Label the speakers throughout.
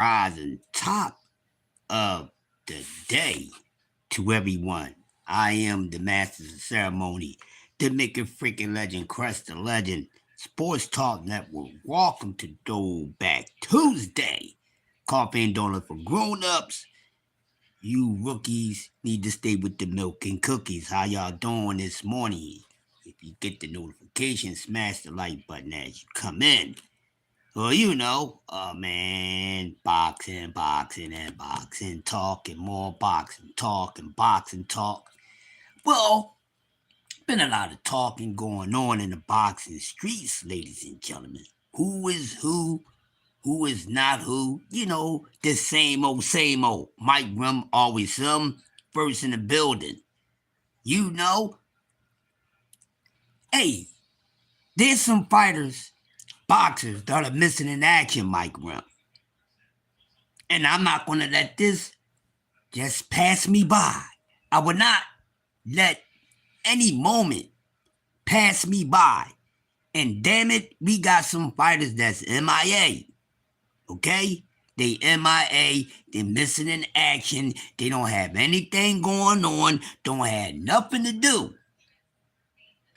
Speaker 1: Rising top of the day to everyone. I am the master of ceremony, the making freaking legend, Crush the Legend, Sports Talk Network. Welcome to Throwback Tuesday. Coffee and donuts for grown-ups. You rookies need to stay with the milk and cookies. How y'all doing this morning? If you get the notification, smash the like button as you come in. Well, man, boxing, and boxing talk, and more boxing talk, and boxing talk. Well, been a lot of talking going on in the boxing streets, ladies and gentlemen. Who is who is not who? The same old, same old. Mike Rum, always some, first in the building. You know, hey, there's some fighters, boxers that are missing in action, Mike Rum. And I'm not going to let this just pass me by. I will not let any moment pass me by. And damn it, we got some fighters that's MIA. Okay? They MIA, they're missing in action, they don't have anything going on, don't have nothing to do.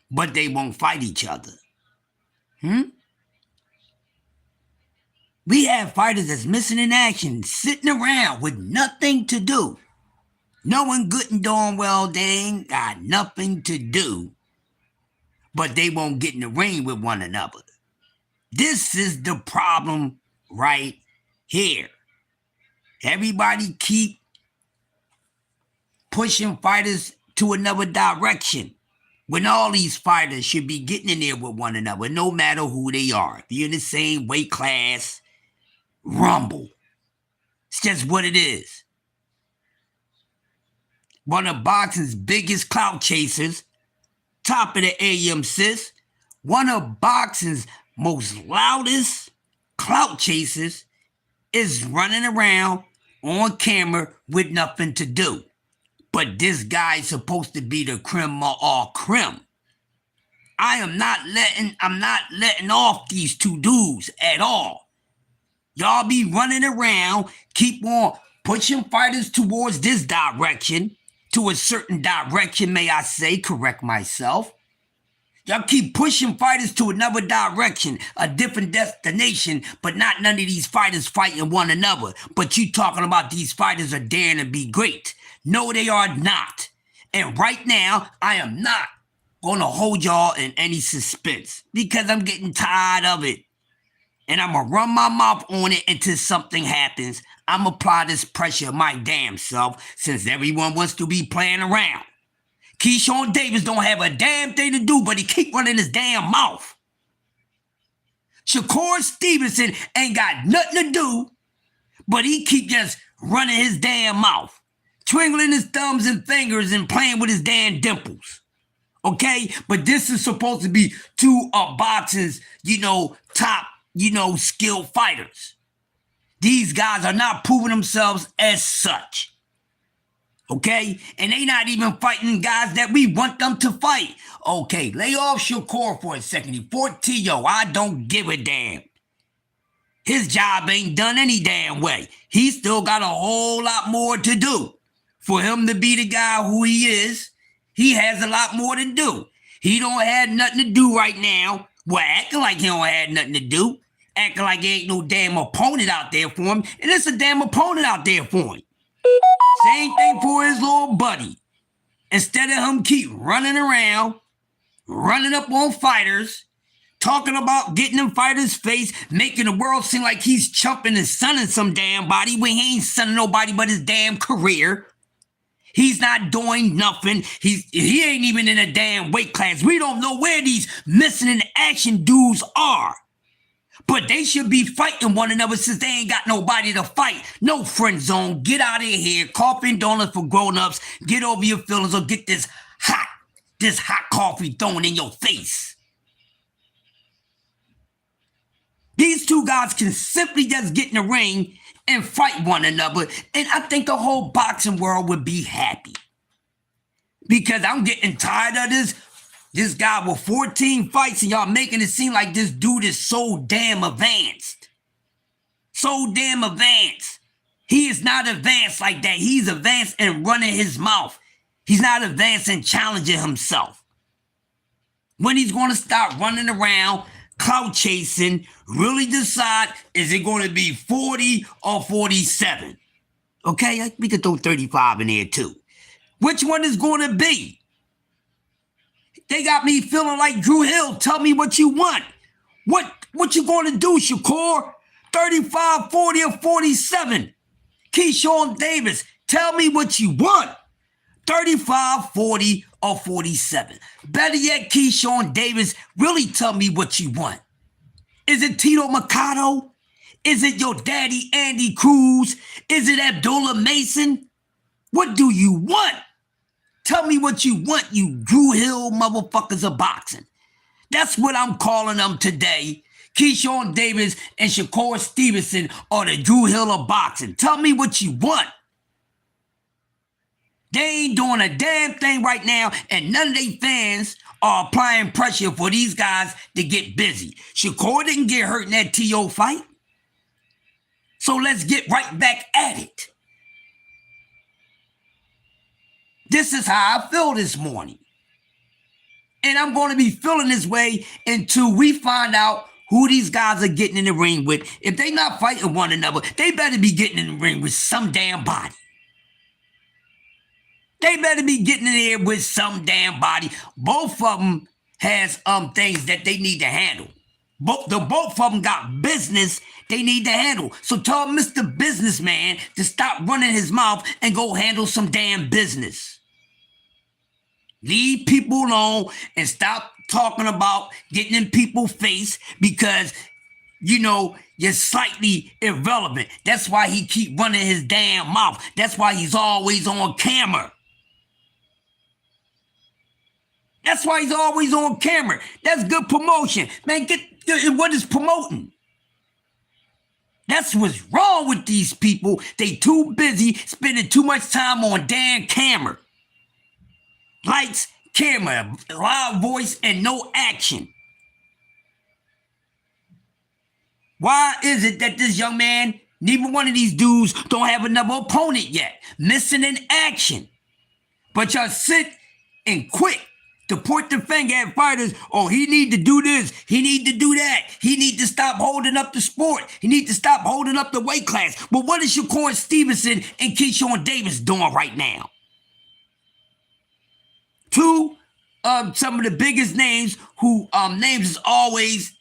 Speaker 1: But they won't fight each other. We have fighters that's missing in action, sitting around with nothing to do. Knowing good and darn well they ain't got nothing to do, but they won't get in the ring with one another. This is the problem right here. Everybody keep pushing fighters to another direction when all these fighters should be getting in there with one another, no matter who they are. If you're in the same weight class, rumble. It's just what it is. One of boxing's biggest clout chasers, top of the AM sis, one of boxing's most loudest clout chasers is running around on camera with nothing to do. But this guy is supposed to be the creme of all creme. I'm not letting off these two dudes at all. Y'all be running around, keep on pushing fighters towards this direction, to a certain direction, may I say, correct myself. Y'all keep pushing fighters to another direction, a different destination, but not none of these fighters fighting one another. But you talking about these fighters are daring to be great. No, they are not. And right now, I am not going to hold y'all in any suspense because I'm getting tired of it. And I'm going to run my mouth on it until something happens. I'm going to apply this pressure my damn self since everyone wants to be playing around. Keyshawn Davis don't have a damn thing to do, but he keep running his damn mouth. Shakur Stevenson ain't got nothing to do, but he keep just running his damn mouth, twinkling his thumbs and fingers and playing with his damn dimples. Okay? But this is supposed to be two of boxing's, top, skilled fighters. These guys are not proving themselves as such. Okay? And they not even fighting guys that we want them to fight. Okay, lay off Shakur for a second. He Portillo, I don't give a damn. His job ain't done any damn way. He's still got a whole lot more to do. For him to be the guy who he is, he has a lot more to do. He don't have nothing to do right now. Well, acting like he don't have nothing to do. Acting like there ain't no damn opponent out there for him. And there's a damn opponent out there for him. Same thing for his little buddy. Instead of him keep running around, running up on fighters, talking about getting in fighters' face, making the world seem like he's chumping and sunning some damn body when he ain't sunning nobody but his damn career. He's not doing nothing. He ain't even in a damn weight class. We don't know where these missing in action dudes are. But they should be fighting one another since they ain't got nobody to fight. No friend zone. Get out of here. Coffee and donuts for grown-ups. Get over your feelings or get this hot coffee thrown in your face. These two guys can simply just get in the ring and fight one another, and I think the whole boxing world would be happy. Because I'm getting tired of this guy with 14 fights and y'all making it seem like this dude is so damn advanced. so damn advanced. He is not advanced like that. He's advanced in running his mouth. He's not advanced in challenging himself. When he's going to stop running around, clout chasing, really decide, is it going to be 40 or 47? Okay, we could throw 35 in there too. Which one is going to be? They got me feeling like Drew Hill. Tell me what you want. What you going to do, Shakur? 35, 40, or 47? Keyshawn Davis, tell me what you want. 35, 40, or 47. Better yet, Keyshawn Davis, really tell me what you want. Is it Tito Mercado? Is it your daddy, Andy Cruz? Is it Abdullah Mason? What do you want? Tell me what you want, you Drew Hill motherfuckers of boxing. That's what I'm calling them today. Keyshawn Davis and Shakur Stevenson are the Drew Hill of boxing. Tell me what you want. They ain't doing a damn thing right now, and none of their fans are applying pressure for these guys to get busy. Shakur didn't get hurt in that TO fight. So let's get right back at it. This is how I feel this morning. And I'm going to be feeling this way until we find out who these guys are getting in the ring with. If they not fighting one another, they better be getting in the ring with some damn body. They better be getting in there with some damn body. Both of them has things that they need to handle. Both of them got business they need to handle. So tell Mr. Businessman to stop running his mouth and go handle some damn business. Leave people alone and stop talking about getting in people's face because, you know, you're slightly irrelevant. That's why he keep running his damn mouth. That's why he's always on camera. That's why he's always on camera. That's good promotion. Man, what is promoting? That's what's wrong with these people. They too busy spending too much time on damn camera. Lights, camera, loud voice, and no action. Why is it that this young man, neither one of these dudes don't have another opponent yet? Missing in action. But y'all sit and quit to point the finger at fighters. Oh, he need to do this. He need to do that. He need to stop holding up the sport. He need to stop holding up the weight class. But what is Shakur Stevenson and Keyshawn Davis doing right now? Two of some of the biggest names who names is always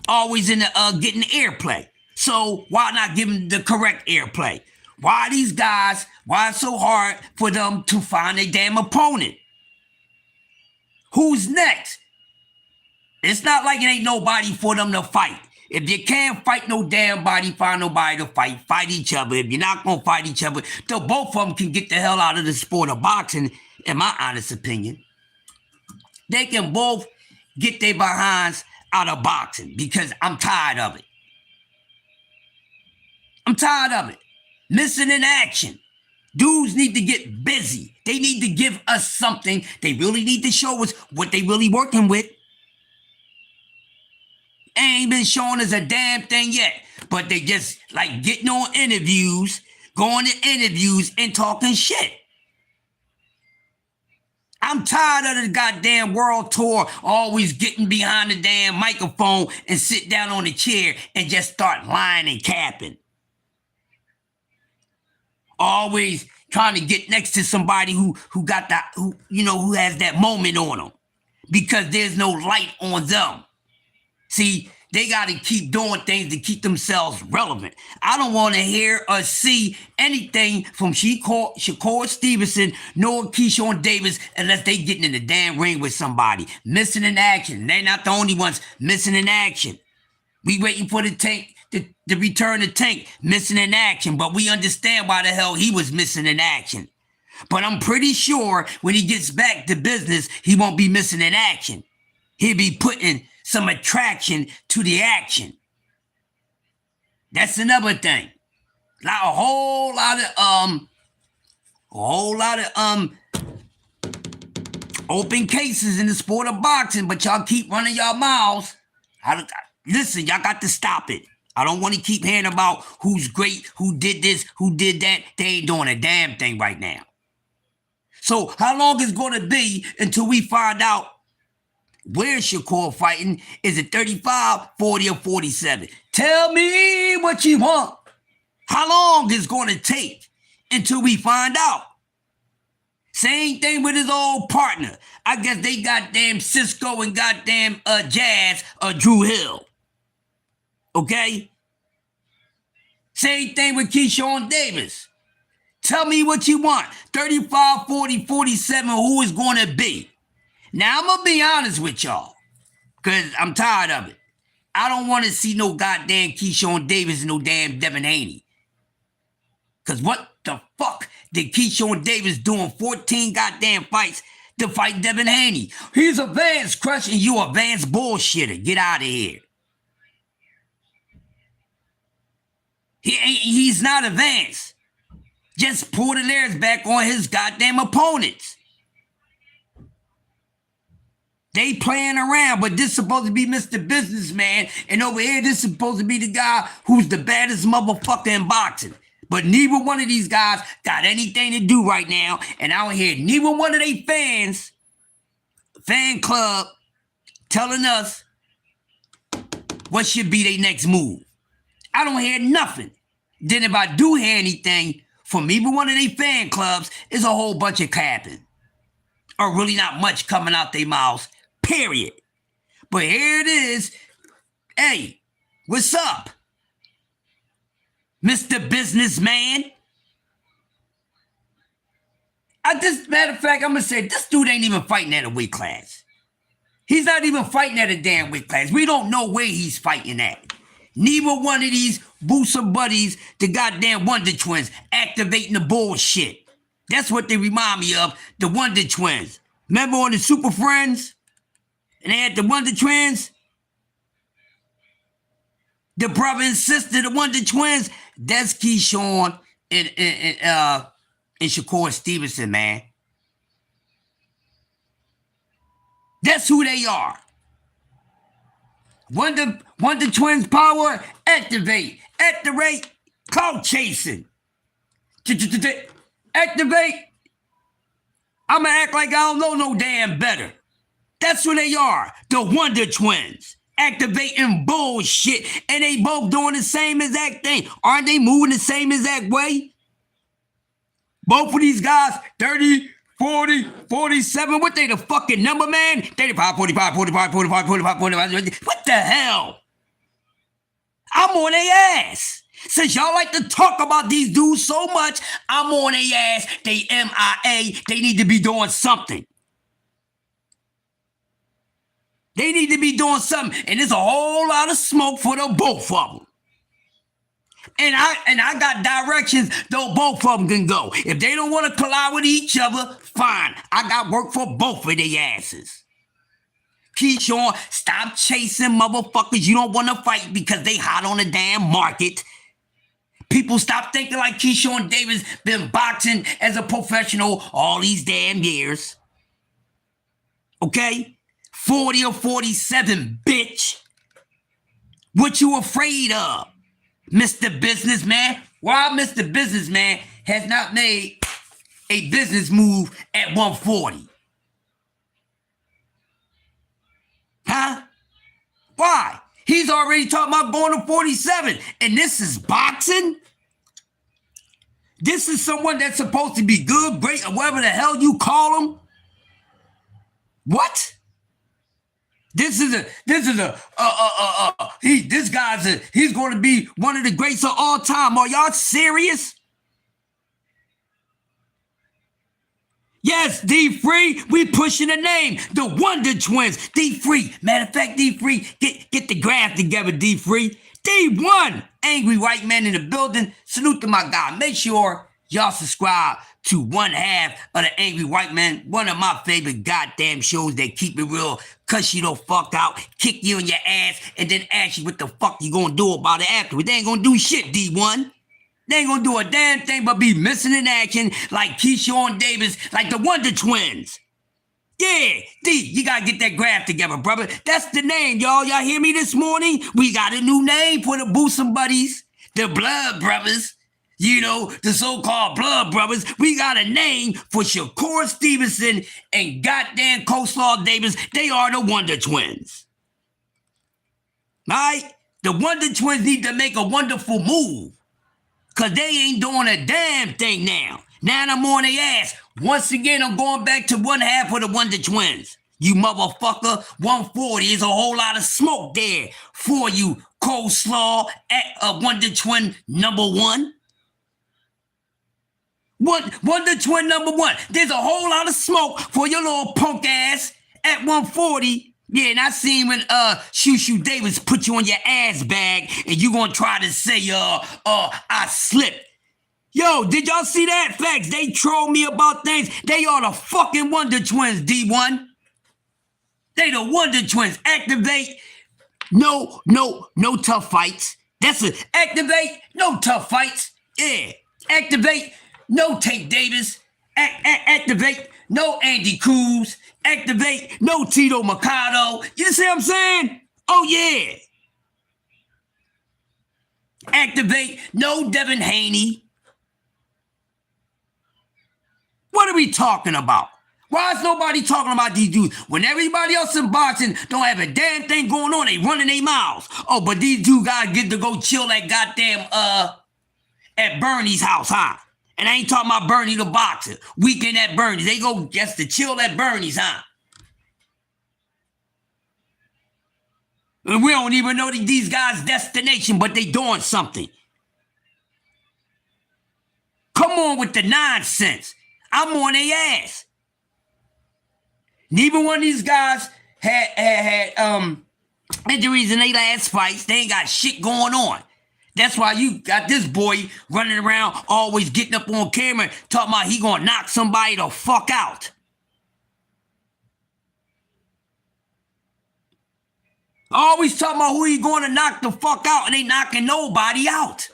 Speaker 1: in the getting airplay. So why not give them the correct airplay? Why these guys? Why it's so hard for them to find a damn opponent? Who's next? It's not like it ain't nobody for them to fight. If you can't fight no damn body, find nobody to fight. Fight each other. If you're not gonna fight each other, then both of them can get the hell out of the sport of boxing. In my honest opinion, they can both get their behinds out of boxing because I'm tired of it. I'm tired of it. Missing in action. Dudes need to get busy. They need to give us something. They really need to show us what they really working with. Ain't been showing us a damn thing yet. But they just like getting on interviews, going to interviews and talking shit. I'm tired of the goddamn world tour, always getting behind the damn microphone and sit down on the chair and just start lying and capping. Always trying to get next to somebody who has that moment on them because there's no light on them. See, they got to keep doing things to keep themselves relevant. I don't want to hear or see anything from Shakur Stevenson nor Keyshawn Davis unless they getting in the damn ring with somebody. Missing in action. They're not the only ones missing in action. We waiting for the tank to return the tank, missing in action, but we understand why the hell he was missing in action. But I'm pretty sure when he gets back to business, he won't be missing in action. He'll be putting some attraction to the action. That's another thing. Like a whole lot of open cases in the sport of boxing, but y'all keep running y'all mouths. Listen, y'all got to stop it. I don't want to keep hearing about who's great, who did this, who did that. They ain't doing a damn thing right now. So how long is it going to be until we find out where Shakur fighting? Is it 35, 40, or 47? Tell me what you want. How long is it going to take until we find out? Same thing with his old partner. I guess they goddamn Cisco and goddamn Jazz Drew Hill. Okay? Same thing with Keyshawn Davis. Tell me what you want. 35, 40, 47, who is going to be? Now, I'm going to be honest with y'all, because I'm tired of it. I don't want to see no goddamn Keyshawn Davis and no damn Devin Haney. Because what the fuck did Keyshawn Davis doing 14 goddamn fights to fight Devin Haney? He's advanced, Crush, and you advanced bullshitter. Get out of here. He's not advanced. Just pull the layers back on his goddamn opponents. They playing around, but this is supposed to be Mr. Businessman, and over here, this is supposed to be the guy who's the baddest motherfucker in boxing. But neither one of these guys got anything to do right now, and I don't hear neither one of their fan club, telling us what should be their next move. I don't hear nothing. Then if I do hear anything from either one of their fan clubs, it's a whole bunch of capping. Or really not much coming out their mouths, period. But here it is. Hey, what's up, Mr. Businessman? Matter of fact, I'm going to say, this dude ain't even fighting at a weight class. He's not even fighting at a damn weight class. We don't know where he's fighting at. Neither one of these booster buddies, the goddamn Wonder Twins, activating the bullshit. That's what they remind me of, the Wonder Twins. Remember on the Super Friends? And they had the Wonder Twins? The brother and sister, the Wonder Twins? That's Keyshawn and Shakur Stevenson, man. That's who they are. Wonder Twins power, activate, clout chasing. Activate. I'ma act like I don't know no damn better. That's who they are, the Wonder Twins. Activating bullshit, and they both doing the same exact thing. Aren't they moving the same exact way? Both of these guys, 30, 40, 47, what they the fucking number, man? 35, 45, 45, 45, 45, 45. What the hell? I'm on their ass. Since y'all like to talk about these dudes so much, I'm on their ass. They MIA. They need to be doing something. They need to be doing something. And there's a whole lot of smoke for the both of them. And I got directions though both of them can go. If they don't want to collide with each other, fine. I got work for both of their asses. Keyshawn, stop chasing motherfuckers you don't want to fight because they hot on the damn market. People stop thinking like Keyshawn Davis been boxing as a professional all these damn years. Okay? 40 or 47, bitch. What you afraid of? Mr. Businessman? Why Mr. Businessman has not made a business move at 140? Huh? Why? He's already talking about going to 47, and this is boxing? This is someone that's supposed to be good, great, or whatever the hell you call him? What? This guy's he's going to be one of the greats of all time. Are y'all serious? Yes, D-Free, we pushing the name. The Wonder Twins. D-Free. Matter of fact, D-Free, get the graph together, D-Free. D1. Angry white man in the building. Salute to my guy. Make sure y'all subscribe to one half of the Angry White Man, one of my favorite goddamn shows that keep it real, cuss you the fuck out, kick you in your ass, and then ask you what the fuck you gonna do about it afterwards. They ain't gonna do shit, D1. They ain't gonna do a damn thing but be missing in action like Keyshawn Davis, like the Wonder Twins. Yeah, D, you gotta get that graph together, brother. That's the name, y'all. Y'all hear me this morning? We got a new name for the Bosom Buddies, the Blood Brothers. You know, the so-called Blood Brothers. We got a name for Shakur Stevenson and goddamn Coleslaw Davis. They are the Wonder Twins. All right? The Wonder Twins need to make a wonderful move. Because they ain't doing a damn thing now. Now I'm on their ass. Once again, I'm going back to one half of the Wonder Twins. You motherfucker, 140 is a whole lot of smoke there for you, Coleslaw at Wonder Twin number one. Wonder Twin number one. There's a whole lot of smoke for your little punk ass at 140. Yeah, and I seen when Shoo Davis put you on your ass bag and you gonna try to say I slipped. Yo, did y'all see that? Facts. They troll me about things. They are the fucking Wonder Twins, D1. They the Wonder Twins. Activate. No tough fights. That's it. Activate. No tough fights. Yeah. Activate. No Tank Davis. Activate. No Andy Cruz. Activate. No Tito Mercado. You see what I'm saying? Oh, yeah. Activate. No Devin Haney. What are we talking about? Why is nobody talking about these dudes? When everybody else in boxing don't have a damn thing going on, they running their mouths. Oh, but these two guys get to go chill at goddamn, at Bernie's house, huh? And I ain't talking about Bernie the boxer. Weekend at Bernie's. They go just to chill at Bernie's, huh? And we don't even know these guys' destination, but they doing something. Come on with the nonsense. I'm on their ass. Neither one of these guys had injuries in their last fights. They ain't got shit going on. That's why you got this boy running around always getting up on camera talking about he gonna knock somebody the fuck out. Always talking about who he going to knock the fuck out and they knocking nobody out.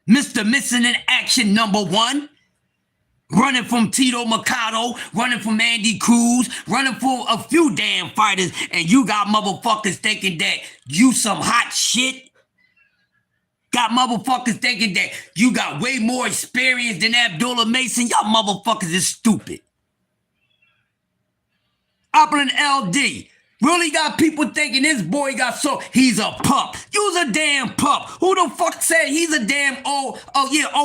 Speaker 1: Mr. Missing in Action number one. Running from Tito Mercado, running from Andy Cruz, running for a few damn fighters, and you got motherfuckers thinking that you some hot shit. Got motherfuckers thinking that you got way more experience than Abdullah Mason. Y'all motherfuckers is stupid. Upland LD. Really got people thinking this boy got he's a pup. You's a damn pup. Who the fuck said he's a damn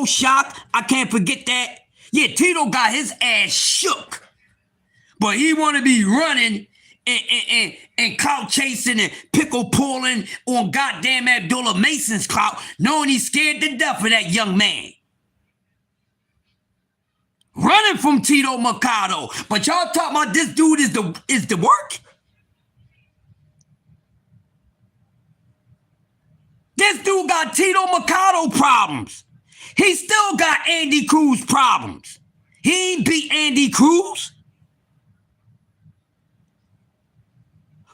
Speaker 1: shock? I can't forget that. Yeah, Tito got his ass shook. But he want to be running and clout chasing and pickle pulling on goddamn Abdullah Mason's clout, knowing he's scared to death of that young man. Running from Tito Mercado. But y'all talking about this dude is the work? This dude got Tito Mercado problems. He still got Andy Cruz problems. He ain't beat Andy Cruz.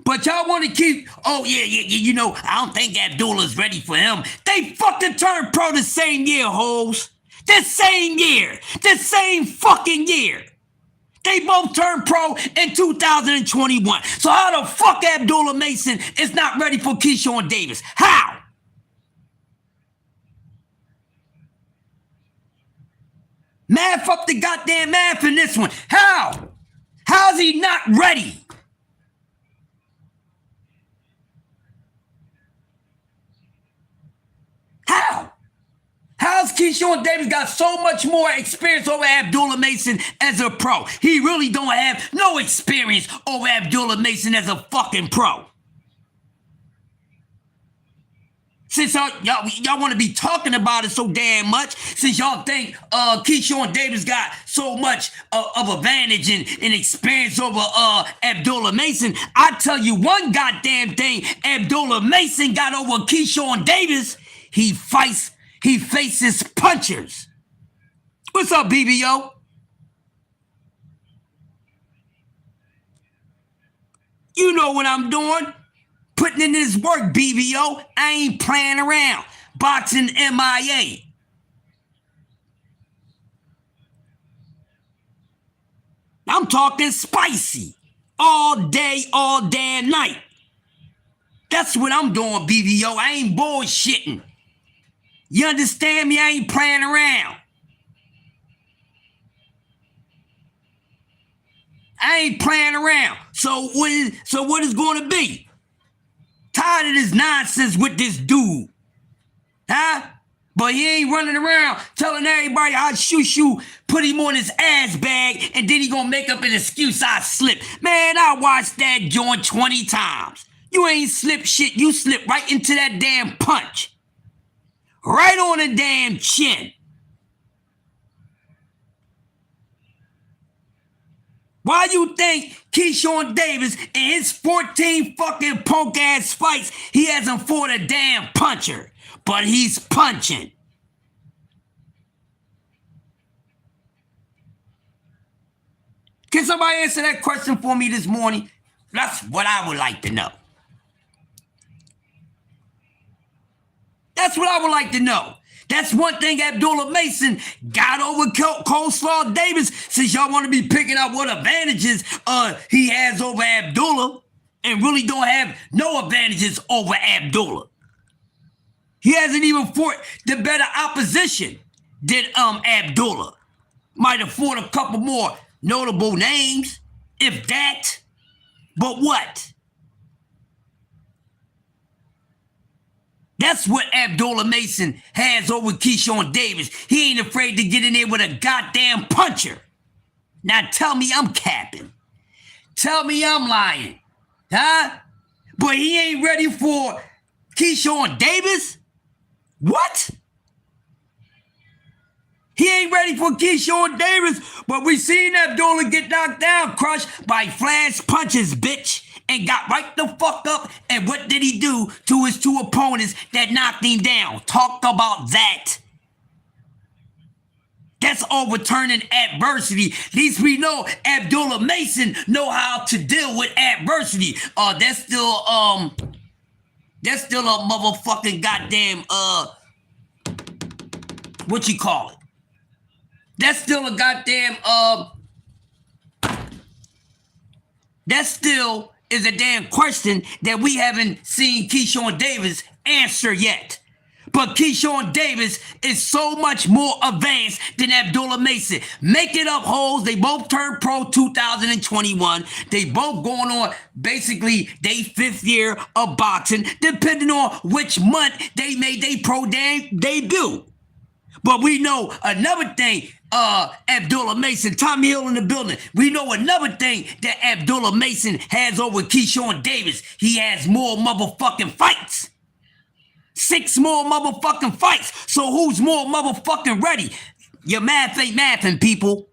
Speaker 1: But y'all want to keep, you know, I don't think Abdullah's ready for him. They fucking turned pro the same year, hoes. This same year. This same fucking year. They both turned pro in 2021. So how the fuck Abdullah Mason is not ready for Keyshawn Davis? How? Math up the goddamn math in this one. How? How's he not ready? How? How's Keyshawn Davis got so much more experience over Abdullah Mason as a pro? He really don't have no experience over Abdullah Mason as a fucking pro. Since y'all want to be talking about it so damn much, since y'all think Keyshawn Davis got so much of advantage and experience over Abdullah Mason, I tell you one goddamn thing Abdullah Mason got over Keyshawn Davis, he faces punchers. What's up, BBO? You know what I'm doing. Putting in this work, BBO. I ain't playing around. Boxing MIA. I'm talking spicy. all day, all damn night. That's what I'm doing, BVO. I ain't bullshitting. You understand me? I ain't playing around. I ain't playing around. So what is going to be? Tired of this nonsense with this dude. Huh? But he ain't running around telling everybody how Shushu put him on his ass bag and then he gonna make up an excuse I slipped. Man, I watched that joint 20 times. You ain't slipped shit. You slipped right into that damn punch. Right on the damn chin. Why you think Keyshawn Davis in his 14 fucking punk ass fights, he hasn't fought a damn puncher? But he's punching. Can somebody answer that question for me this morning? That's what I would like to know. That's what I would like to know. That's one thing Abdullah Mason got over Coleslaw Davis, since y'all want to be picking out what advantages he has over Abdullah and really don't have no advantages over Abdullah. He hasn't even fought the better opposition than Abdullah. Might have fought a couple more notable names, if that. But what? That's what Abdullah Mason has over Keyshawn Davis. He ain't afraid to get in there with a goddamn puncher. Now tell me I'm capping. Tell me I'm lying. Huh? But he ain't ready for Keyshawn Davis? What? He ain't ready for Keyshawn Davis, but we seen Abdullah get knocked down, crushed by flash punches, bitch, and got right the fuck up. And what did he do to his two opponents that knocked him down? Talk about that. That's overturning adversity. At least we know Abdullah Mason know how to deal with adversity. That's still a motherfucking goddamn what you call it? That's still a goddamn that still is a damn question that we haven't seen Keyshawn Davis answer yet. But Keyshawn Davis is so much more advanced than Abdullah Mason. Make it up, hoes. They both turned pro 2021. They both going on basically their 5th year of boxing, depending on which month they made their pro debut. But we know another thing, Abdullah Mason, Tommy Hill in the building. We know another thing that Abdullah Mason has over Keyshawn Davis. He has more motherfucking fights. 6 more motherfucking fights. So who's more motherfucking ready? Your math ain't mathing, people.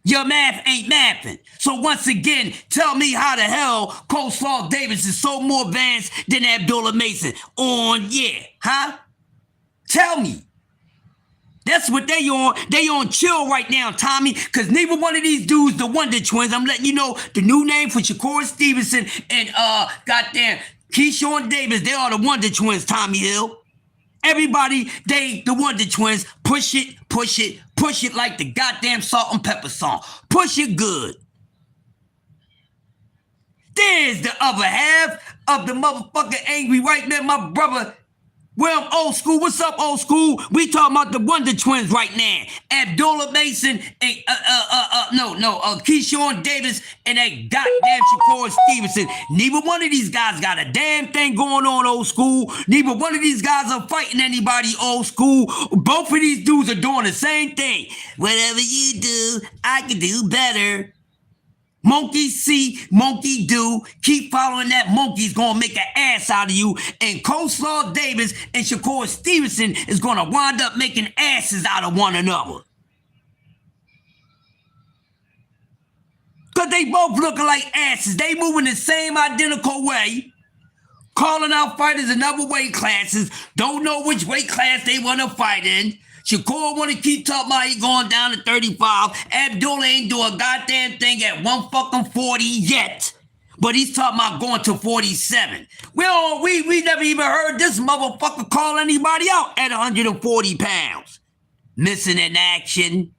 Speaker 1: Your math ain't mathing. So once again, tell me how the hell Coleslaw Davis is so more advanced than Abdullah Mason. Huh? Tell me. That's what they on. They on chill right now, Tommy, because neither one of these dudes, the Wonder Twins, I'm letting you know the new name for Shakur Stevenson and goddamn Keyshawn Davis, they are the Wonder Twins, Tommy Hill. Everybody, they the Wonder Twins. Push it, push it, push it like the goddamn Salt and Pepper song. Push it good. There's the other half of the motherfucking angry white man, my brother. Well, old school. What's up, old school? We talking about the Wonder Twins right now. Abdullah Mason and Keyshawn Davis and that goddamn Shakur Stevenson. Neither one of these guys got a damn thing going on, old school. Neither one of these guys are fighting anybody, old school. Both of these dudes are doing the same thing. Whatever you do, I can do better. Monkey see, monkey do. Keep following that monkey's gonna make an ass out of you. And Coleslaw Davis and Shakur Stevenson is gonna wind up making asses out of one another. Cause they both looking like asses. They moving the same identical way. Calling out fighters in other weight classes. Don't know which weight class they wanna fight in. Shakur want to keep talking about he going down to 35. Abdullah ain't do a goddamn thing at 140 yet. But he's talking about going to 47. We never even heard this motherfucker call anybody out at 140 pounds. Missing in action.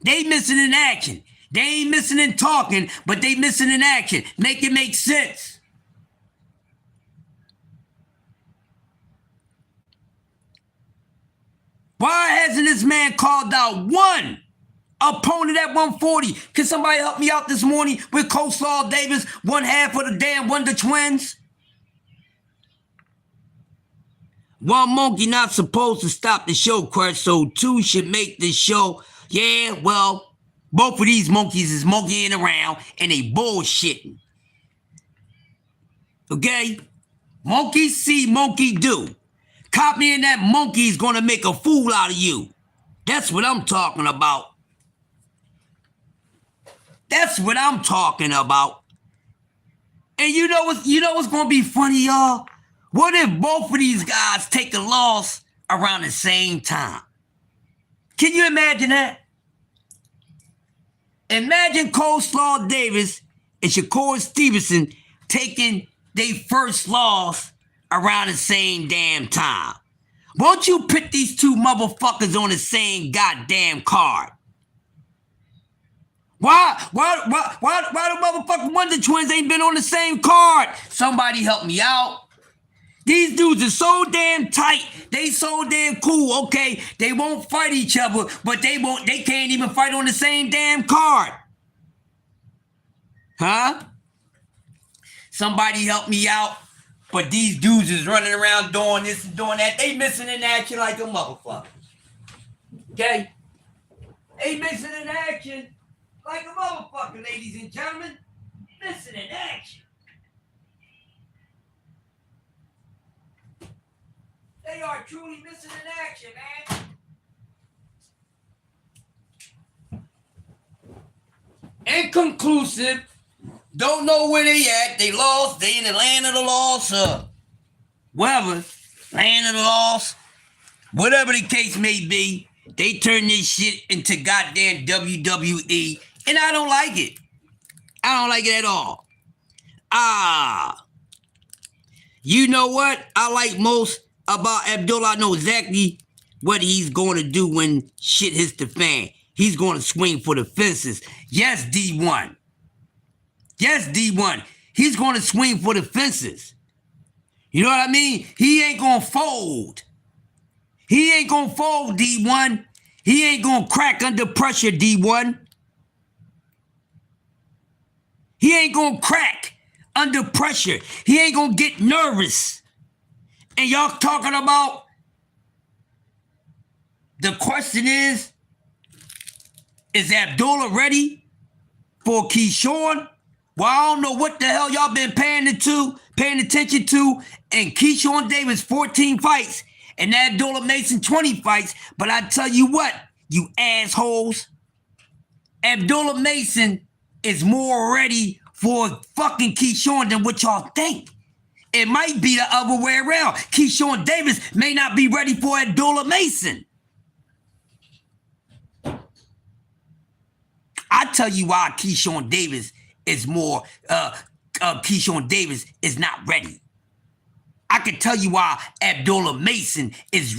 Speaker 1: They missing in action. They ain't missing in talking, but they missing in action. Make it make sense. Why hasn't this man called out one opponent at 140? Can somebody help me out this morning with Coleslaw Davis, one half of the damn Wonder Twins? One monkey not supposed to stop the show, Crush, so two should make the show. Yeah, well, both of these monkeys is monkeying around and they bullshitting. Okay? Monkey see, monkey do. Copying that monkey is gonna make a fool out of you. That's what I'm talking about. That's what I'm talking about. And you know what's gonna be funny, y'all? What if both of these guys take a loss around the same time? Can you imagine that? Imagine Coleslaw Davis and Shakur Stevenson taking their first loss around the same damn time. Won't you put these two motherfuckers on the same goddamn card? Why the motherfucking Wonder Twins ain't been on the same card? Somebody help me out. These dudes are so damn tight. They so damn cool. Okay, they won't fight each other, but they can't even fight on the same damn card. Huh? Somebody help me out. But these dudes is running around doing this and doing that. They missing in action like a motherfucker. Okay? They missing in action like a motherfucker, ladies and gentlemen. Missing in action. They are truly missing in action, man. Inconclusive. Don't know where they at. They lost. They in the land of the lost. Whatever. Land of the lost. Whatever the case may be. They turn this shit into goddamn WWE. And I don't like it. I don't like it at all. You know what I like most about Abdullah? I know exactly what he's going to do when shit hits the fan. He's going to swing for the fences. Yes, D1. Yes, D1. He's going to swing for the fences. You know what I mean? He ain't going to fold. He ain't going to fold, D1. He ain't going to crack under pressure, D1. He ain't going to crack under pressure. He ain't going to get nervous. And y'all talking about, the question is Abdullah ready for Keyshawn? Well, I don't know what the hell y'all been paying attention to, and Keyshawn Davis 14 fights, and Abdullah Mason 20 fights, but I tell you what, you assholes, Abdullah Mason is more ready for fucking Keyshawn than what y'all think. It might be the other way around. Keyshawn Davis may not be ready for Abdullah Mason. I tell you why Keyshawn Davis is more, Keyshawn Davis is not ready. I can tell you why Abdullah Mason is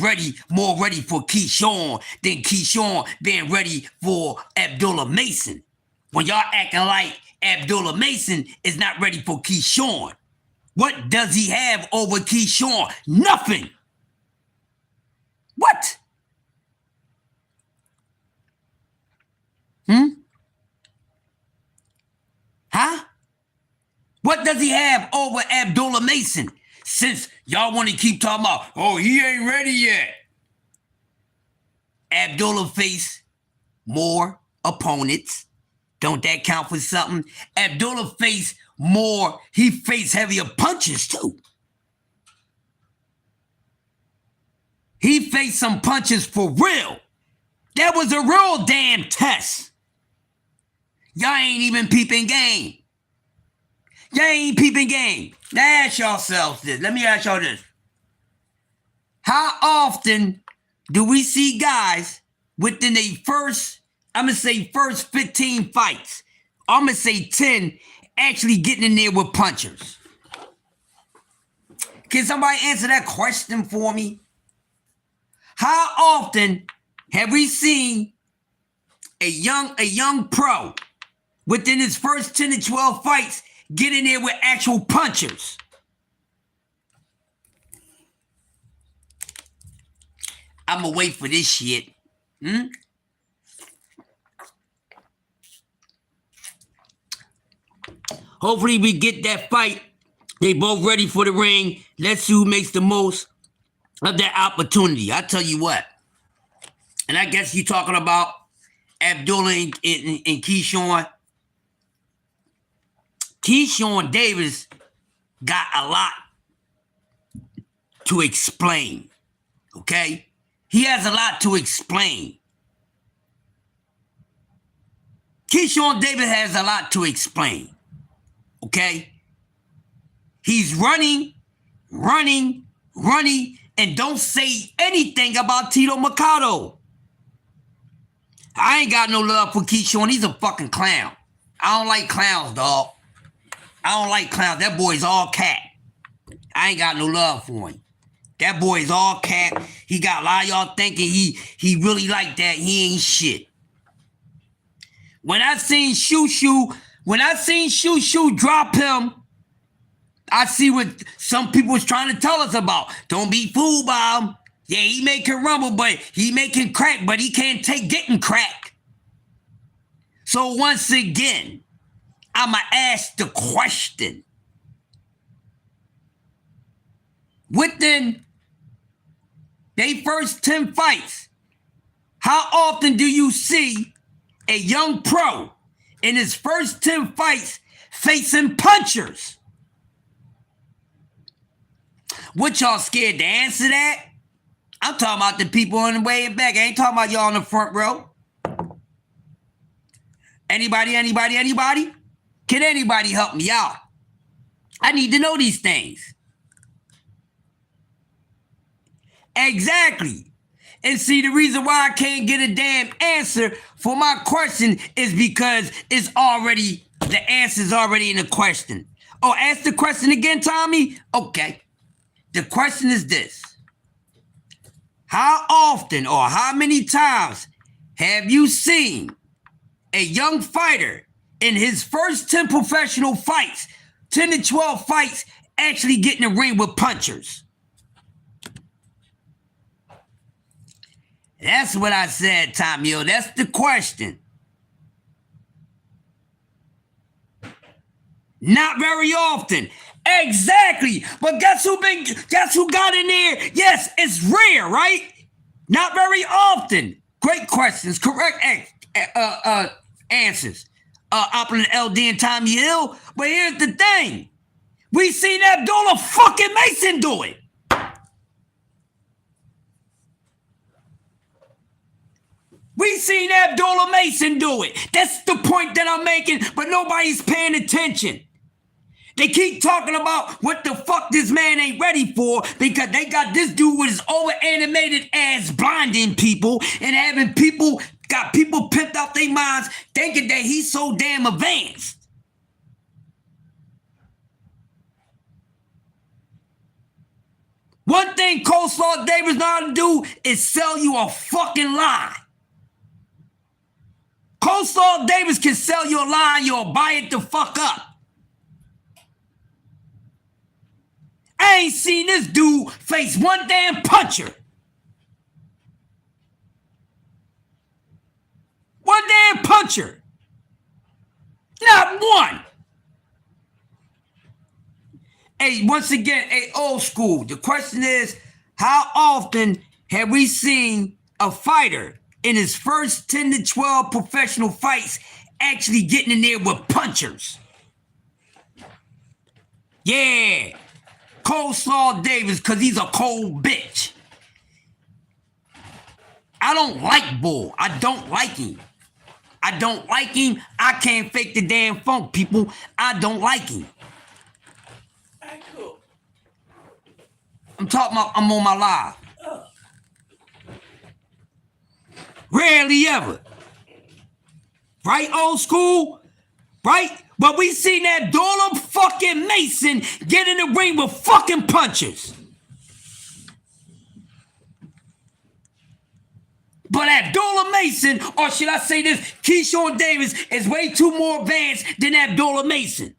Speaker 1: more ready for Keyshawn than Keyshawn being ready for Abdullah Mason. When y'all acting like Abdullah Mason is not ready for Keyshawn. What does he have over Keyshawn? Nothing. What? Huh? What does he have over Abdullah Mason? Since y'all want to keep talking about, oh, he ain't ready yet. Abdullah faced more opponents. Don't that count for something? Abdullah faced more. He faced heavier punches too. He faced some punches for real. That was a real damn test. Y'all ain't even peeping game. Y'all ain't peeping game. Now ask yourselves this. Let me ask y'all this. How often do we see guys within the first 15 fights, I'm going to say 10, actually getting in there with punchers? Can somebody answer that question for me? How often have we seen a young pro within his first 10 to 12 fights get in there with actual punchers. I'ma wait for this shit. Hopefully we get that fight. They both ready for the ring. Let's see who makes the most of that opportunity. I tell you what. And I guess you're talking about Abdullah and Keyshawn. Keyshawn Davis got a lot to explain. Okay? He has a lot to explain. Keyshawn Davis has a lot to explain. Okay? He's running, and don't say anything about Tito Mercado. I ain't got no love for Keyshawn. He's a fucking clown. I don't like clowns, dog. I don't like clowns. That boy's all cat. I ain't got no love for him. That boy's all cat. He got a lot of y'all thinking he really like that. He ain't shit. When I seen Shoo drop him, I see what some people was trying to tell us about. Don't be fooled by him. Yeah, he making rumble, but he making crack, but he can't take getting crack. So once again, I'ma ask the question. Within they first 10 fights, how often do you see a young pro in his first 10 fights facing punchers? What y'all scared to answer that? I'm talking about the people on the way back. I ain't talking about y'all in the front row. Anybody? Can anybody help me out? I need to know these things. Exactly. And see, the reason why I can't get a damn answer for my question is because the answer's already in the question. Oh, ask the question again, Tommy? Okay. The question is this. How often or how many times have you seen a young fighter in his first 10 professional fights, 10 to 12 fights, actually get in the ring with punchers? That's what I said, Tommy. That's the question. Not very often. Exactly. But guess who got in there? Yes, it's rare, right? Not very often. Great questions. Correct answers. Opulent LD and Tommy Hill. But here's the thing. We seen Abdullah fucking Mason do it. We seen Abdullah Mason do it. That's the point that I'm making, but nobody's paying attention. They keep talking about what the fuck this man ain't ready for because they got this dude with his over-animated ass blinding people and having people pimped out their minds thinking that he's so damn advanced. One thing Coleslaw Davis know how to do is sell you a fucking lie. Coleslaw Davis can sell you a lie and you'll buy it the fuck up. I ain't seen this dude face one damn puncher. One damn puncher. Not one. Hey, once again, hey, old school. The question is, how often have we seen a fighter in his first 10 to 12 professional fights actually getting in there with punchers? Yeah. Coleslaw Davis, because he's a cold bitch. I don't like Bull. I don't like him. I don't like him. I can't fake the damn funk, people. I don't like him. Cool. I'm talking about I'm on my live. Rarely ever. Right, old school? Right? But we seen that Abdullah fucking Mason get in the ring with fucking punchers. But Abdullah Mason, or should I say this, Keyshawn Davis is way too more advanced than Abdullah Mason.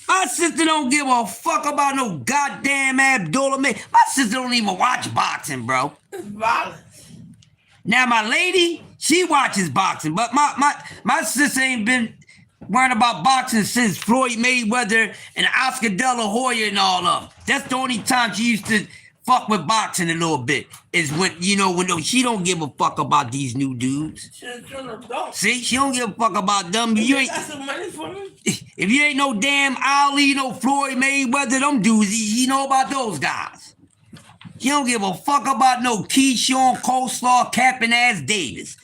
Speaker 1: My sister don't give a fuck about no goddamn Abdullah Mason. My sister don't even watch boxing, bro.
Speaker 2: It's violence.
Speaker 1: Now my lady, she watches boxing, but my sister ain't been worrying about boxing since Floyd Mayweather and Oscar De La Hoya and all of them. That's the only time she used to fuck with boxing a little bit, is when, you know, when she don't give a fuck about these new dudes. See, she don't give a fuck about them. You ain't got some money for me. If you ain't no damn Ali, no Floyd Mayweather, them dudes, you know about those guys. She don't give a fuck about no Keyshawn Coleslaw capping ass Davis,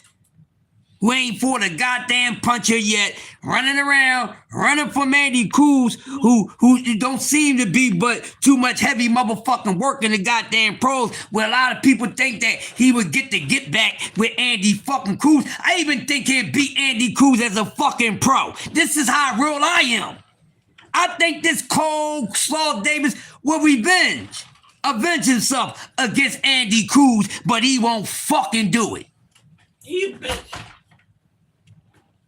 Speaker 1: who ain't fought a goddamn puncher yet, running around, running from Andy Cruz, who don't seem to be but too much heavy motherfucking work in the goddamn pros, where a lot of people think that he would get back with Andy fucking Cruz. I even think he'd beat Andy Cruz as a fucking pro. This is how real I am. I think this Coleslaw Davis will avenge himself against Andy Cruz, but he won't fucking do it.
Speaker 2: You bitch.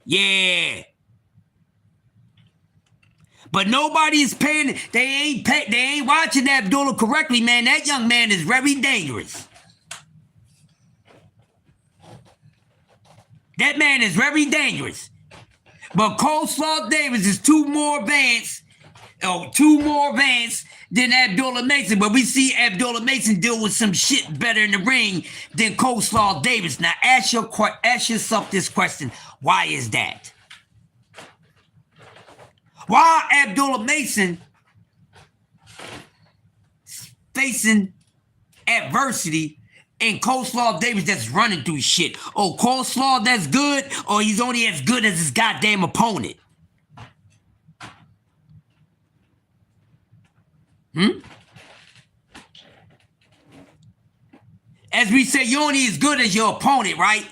Speaker 1: Yeah. But nobody is paying. They ain't watching Abdullah correctly, man. That young man is very dangerous. That man is very dangerous. But Coleslaw Davis is two more advanced than Abdullah Mason. But we see Abdullah Mason deal with some shit better in the ring than Coleslaw Davis. Now ask yourself this question. Why is that? Why Abdullah Mason facing adversity and Coleslaw Davis that's running through shit? Oh, Coleslaw that's good, or he's only as good as his goddamn opponent? As we say, you're only as good as your opponent, right?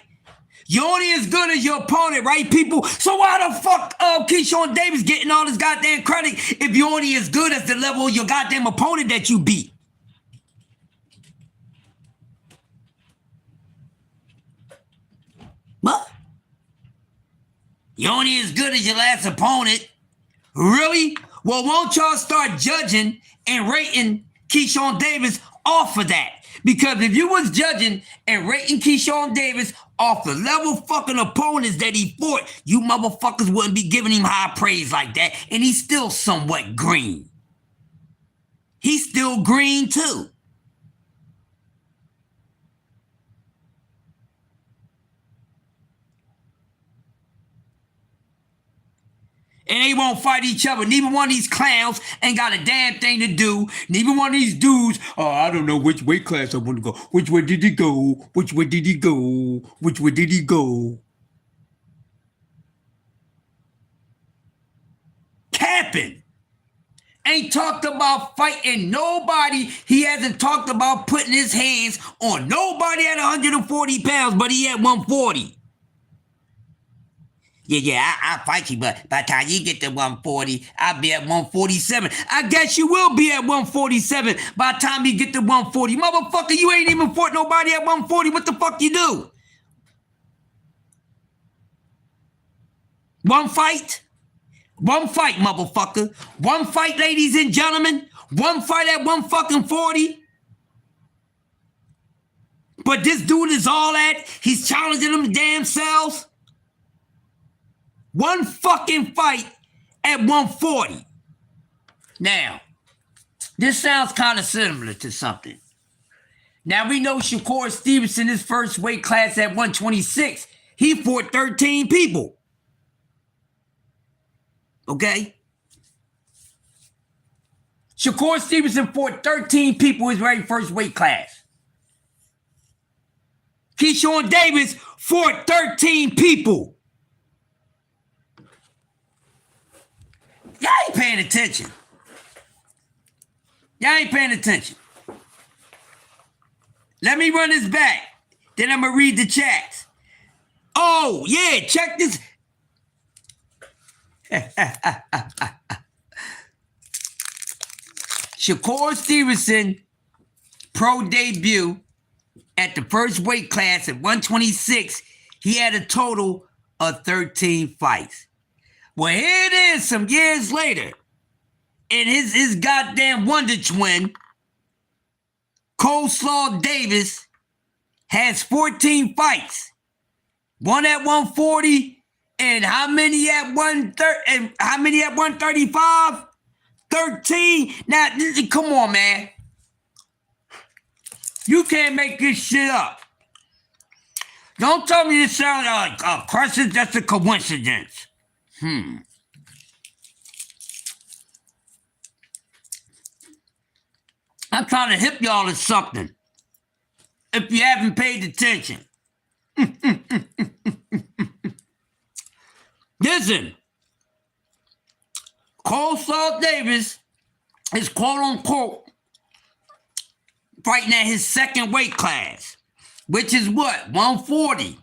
Speaker 1: You're only as good as your opponent, right, people? So why the fuck Keyshawn Davis getting all this goddamn credit if you're only as good as the level of your goddamn opponent that you beat? What? You're only as good as your last opponent? Really? Well, won't y'all start judging and rating Keyshawn Davis off of that? Because if you was judging and rating Keyshawn Davis off the level fucking opponents that he fought, you motherfuckers wouldn't be giving him high praise like that. And he's still somewhat green. He's still green too. And they won't fight each other. Neither one of these clowns ain't got a damn thing to do. Neither one of these dudes, oh, I don't know which weight class I want to go. Which way did he go? Which way did he go? Which way did he go? Capping. Ain't talked about fighting nobody. He hasn't talked about putting his hands on nobody at 140 pounds, but he at 140. Yeah, I'll fight you, but by the time you get to 140, I'll be at 147. I guess you will be at 147 by the time you get to 140. Motherfucker, you ain't even fought nobody at 140. What the fuck you do? One fight? One fight, motherfucker. One fight, ladies and gentlemen. One fight at 140. But this dude is all that. He's challenging them damn selves. One fucking fight at 140. Now, this sounds kind of similar to something. Now, we know Shakur Stevenson, his first weight class at 126, he fought 13 people. Okay? Shakur Stevenson fought 13 people his very first weight class. Keyshawn Davis fought 13 people. Y'all ain't paying attention. Y'all ain't paying attention. Let me run this back. Then I'm going to read the chats. Oh, yeah, check this. Shakur Stevenson pro debut at the first weight class at 126, he had a total of 13 fights. Well, here it is some years later. And his goddamn Wonder Twin, Coleslaw Davis, has 14 fights. One at 140, and how many at 135? 13. Now, come on, man. You can't make this shit up. Don't tell me this sounds like a question, that's a coincidence. I'm trying to hip y'all to something. If you haven't paid attention. Listen. Coleslaw Davis is quote unquote fighting at his second weight class, which is what? 140.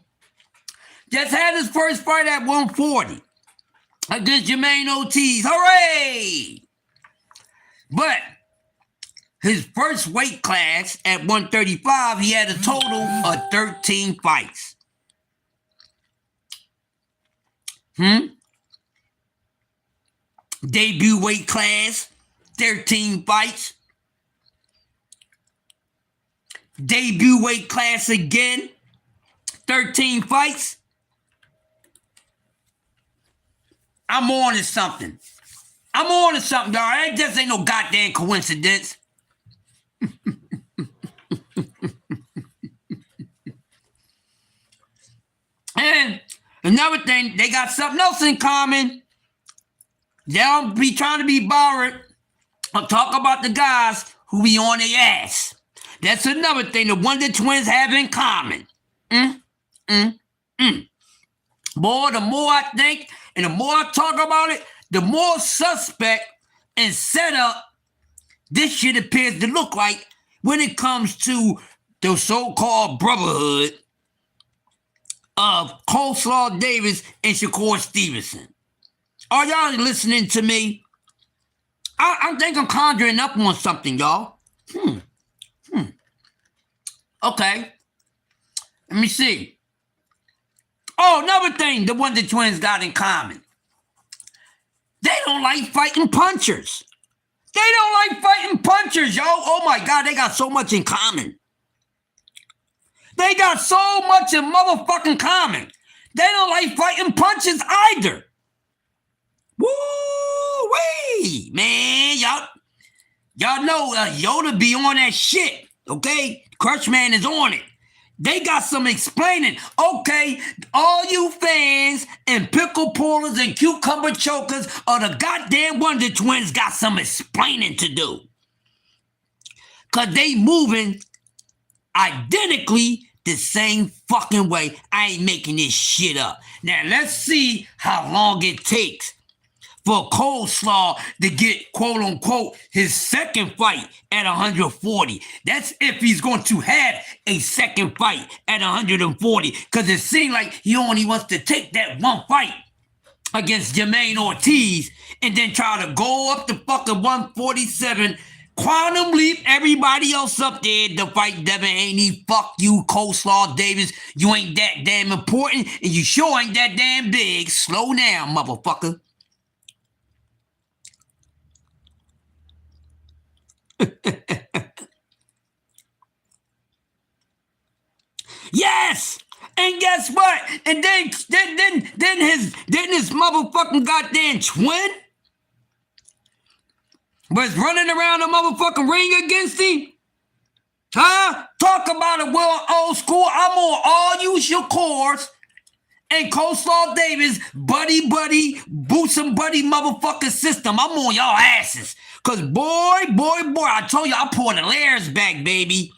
Speaker 1: Just had his first fight at 140 against Jermaine Ortiz. Hooray! But his first weight class at 135, he had a total of 13 fights. Debut weight class, 13 fights. Debut weight class again, 13 fights. I'm on to something. Y'all. That just ain't no goddamn coincidence. And another thing, they got something else in common. They don't be trying to be borrowed or talk about the guys who be on their ass. That's another thing the Wonder Twins have in common. Boy, the more I think and the more I talk about it, the more suspect and set up this shit appears to look like when it comes to the so-called brotherhood of Coleslaw Davis and Shakur Stevenson. Are y'all listening to me? I think I'm conjuring up on something, y'all. Okay. Let me see. Oh, another thing the Wonder Twins got in common. They don't like fighting punchers. Yo. Oh my God, they got so much in common. They got so much in motherfucking common. They don't like fighting punches either. Woo-wee, man. Y'all know Yoda be on that shit, okay? Crush Man is on it. They got some explaining. Okay, all you fans and pickle pullers and cucumber chokers of the goddamn Wonder Twins got some explaining to do. Because they moving identically the same fucking way. I ain't making this shit up. Now, let's see how long it takes for Coleslaw to get, quote unquote, his second fight at 140. That's if he's going to have a second fight at 140. Because it seems like he only wants to take that one fight against Jermaine Ortiz and then try to go up to fucking 147, quantum leap everybody else up there to fight Devin Haney. Fuck you, Coleslaw Davis. You ain't that damn important and you sure ain't that damn big. Slow down, motherfucker. Yes, and guess what? And then his motherfucking goddamn twin was running around the motherfucking ring against him. Huh? Talk about it, well, old school. I'm on all you Shakurs and Coleslaw Davis, buddy, boots and buddy motherfucking system. I'm on y'all asses. Cause boy, I told you I pulled the layers back, baby.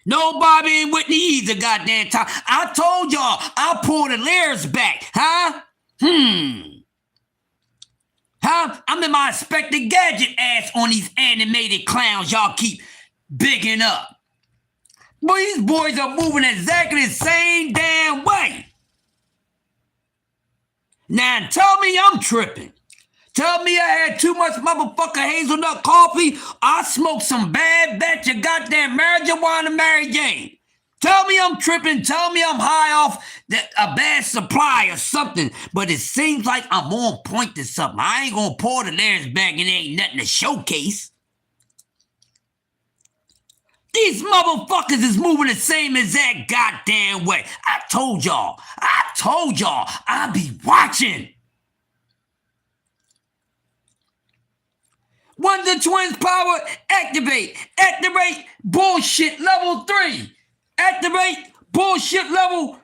Speaker 1: No Bobby and Whitney either, goddamn time. I told y'all I pulled the layers back, huh? Huh? I'm in my Inspector Gadget ass on these animated clowns y'all keep bigging up. Boy, these boys are moving exactly the same damn way. Now tell me I'm tripping. Tell me I had too much motherfucking hazelnut coffee. I smoked some bad batch of goddamn marijuana Mary Jane. Tell me I'm tripping. Tell me I'm high off a bad supply or something. But it seems like I'm on point to something. I ain't gonna pour the layers back and there ain't nothing to showcase. These motherfuckers is moving the same exact goddamn way. I told y'all. I be watching. Wonder Twins power, activate. Activate bullshit level 3. Activate bullshit level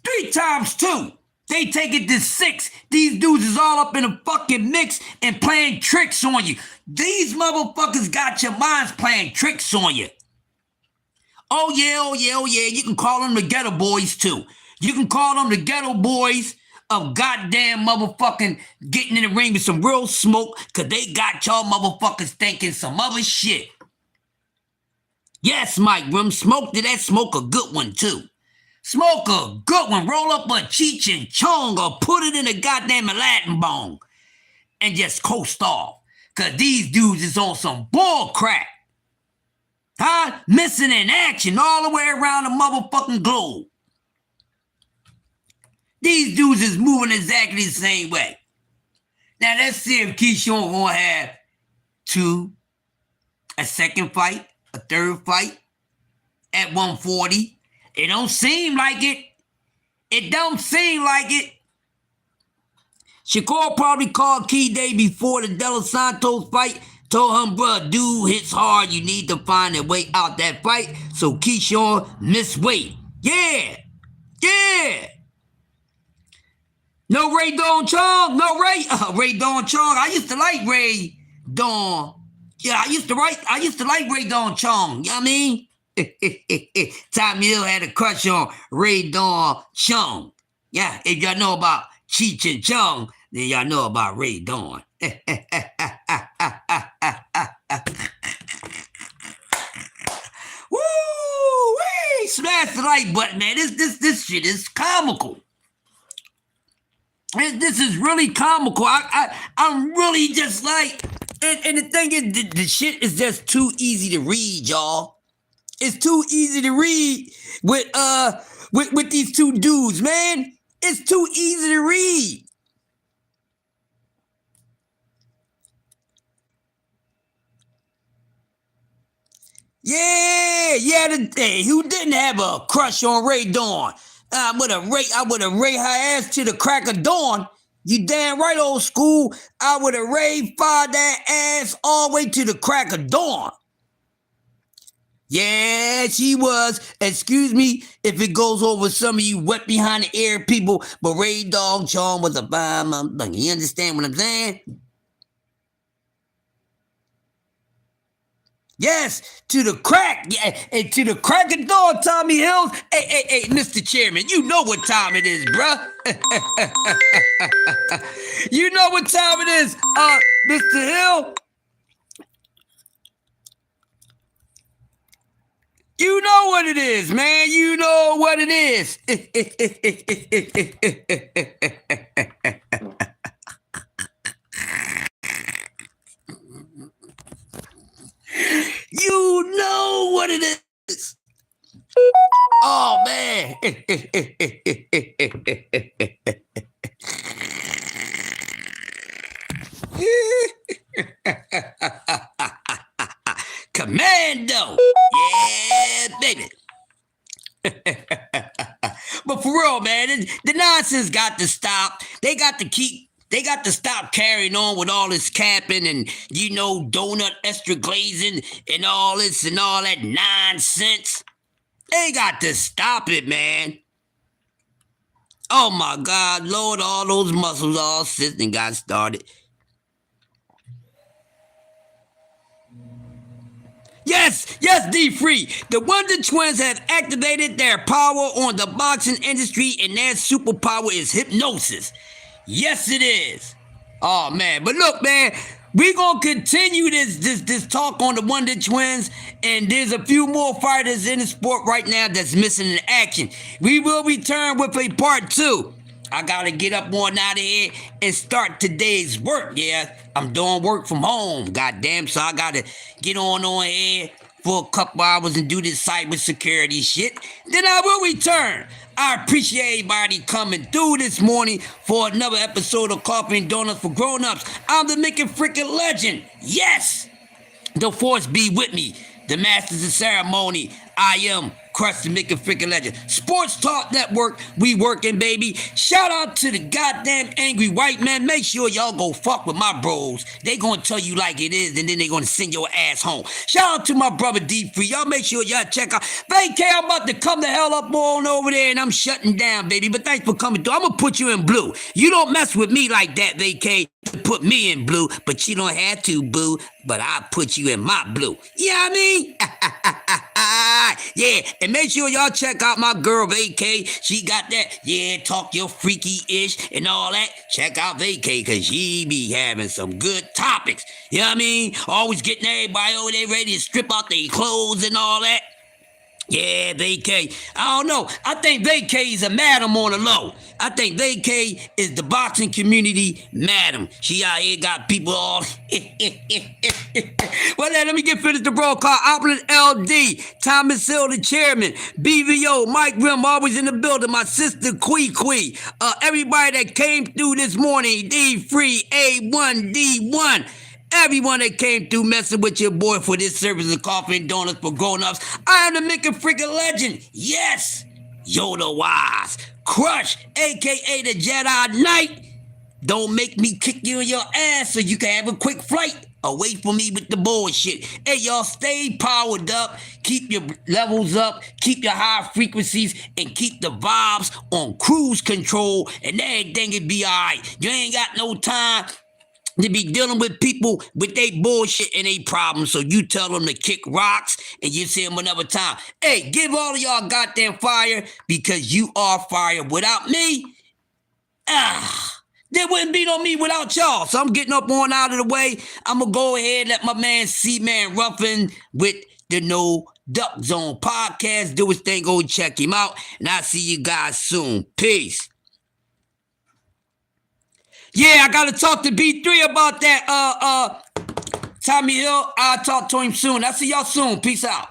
Speaker 1: 3 times 2. They take it to 6. These dudes is all up in a fucking mix and playing tricks on you. These motherfuckers got your minds playing tricks on you. Oh yeah. You can call them the ghetto boys too. You can call them the ghetto boys of goddamn motherfucking getting in the ring with some real smoke, cause they got y'all motherfuckers thinking some other shit. Yes, Mike Rim, smoke a good one too. Smoke a good one, roll up a Cheech and Chong or put it in a goddamn Latin bone and just coast off. Cause these dudes is on some bull crap. Huh? Missing in action all the way around the motherfucking globe. These dudes is moving exactly the same way. Now let's see if Keyshawn gonna have a second fight, a third fight at 140. It don't seem like it. It don't seem like it. Shakur probably called Key Day before the De Los Santos fight. Told him, bro, dude hits hard. You need to find a way out that fight. So Keyshawn missed weight. Yeah. No Ray Dawn Chong. No Ray Dawn Chong. I used to like Ray Dawn. Yeah, I used to like Ray Dawn Chong. You know what I mean? Tommy Hill had a crush on Ray Dawn Chong. Yeah, if y'all know about Cheech and Chong, then y'all know about Ray Dawn. Woo! Smash the like button, man. This shit is comical. This is really comical. I'm really just like, and the thing is, the shit is just too easy to read, y'all. It's too easy to read with these two dudes, man. It's too easy to read. Yeah, who didn't have a crush on Ray Dawn? I would have Ray her ass to the crack of dawn. You damn right, old school. I would have Ray fired that ass all the way to the crack of dawn. Yeah, she was. Excuse me if it goes over some of you wet behind the ear people, but Ray Dawn Chong was a fine motherfucker. You understand what I'm saying? Yes, to the crack. Yeah, and to the crack of dawn, Tommy Hills. Hey, Mr. Chairman, you know what time it is, bruh. You know what time it is, Mr. Hill. You know what it is, man. You know what it is. You know what it is. Oh, man. Commando. Yeah, baby. But for real, man, the nonsense got to stop. They got to stop carrying on with all this capping and, donut extra glazing and all this and all that nonsense. They got to stop it, man. Oh, my God, Lord, all those muscles all sitting and got started. Yes, D-Free. The Wonder Twins have activated their power on the boxing industry, and their superpower is hypnosis. Yes, it is. Oh, man. But look, man, we're going to continue this talk on the Wonder Twins, and there's a few more fighters in the sport right now that's missing in action. We will return with a part 2. I gotta get up on out of here and start today's work. Yeah, I'm doing work from home. Goddamn, so I gotta get on here for a couple hours and do this cybersecurity shit. Then I will return. I appreciate everybody coming through this morning for another episode of Coffee and Donuts for Grown-Ups. I'm the Mickey Freaking Legend. Yes! The force be with me. The masters of ceremony. I am Crush the Mickey Freaking Legend. Sports Talk Network. We working, baby. Shout out to the goddamn angry white man. Make sure y'all go fuck with my bros. They gonna tell you like it is, and then they gonna send your ass home. Shout out to my brother D3. Y'all make sure y'all check out. VK, I'm about to come the hell up on over there, and I'm shutting down, baby. But thanks for coming through. I'm gonna put you in blue. You don't mess with me like that, VK. Put me in blue, but you don't have to, boo. But I put you in my blue. You know what I mean? Yeah, and make sure y'all check out my girl VK. She got that, yeah, talk your freaky-ish and all that. Check out VK, because she be having some good topics. You know what I mean? Always getting everybody over there ready to strip out their clothes and all that. Yeah, VK. I don't know. I think VK is a madam on the low. I think VK is the boxing community madam. She out here got people all... Well, let me get finished the broadcast. Opulent LD, Thomas Hill, the chairman, BVO, Mike Rim, always in the building, my sister Quee. Everybody that came through this morning, D3, A1, D1. Everyone that came through messing with your boy for this service of Coffee and Donuts for Grown-Ups. I am the Mickey Freaking Legend. Yes, Yoda Wise. Crush, a.k.a. the Jedi Knight. Don't make me kick you in your ass so you can have a quick flight away from me with the bullshit. Hey, y'all, stay powered up. Keep your levels up. Keep your high frequencies. And keep the vibes on cruise control. And everything will be all right. You ain't got no time to be dealing with people with their bullshit and their problems. So you tell them to kick rocks and you see them another time. Hey, give all of y'all goddamn fire, because you are fire. Without me, there wouldn't be no me without y'all. So I'm getting up on out of the way. I'm going to go ahead and let my man C-Man Ruffin with the No Duck Zone podcast do his thing. Go check him out. And I'll see you guys soon. Peace. Yeah, I gotta talk to B3 about that. Tommy Hill, I'll talk to him soon. I'll see y'all soon. Peace out.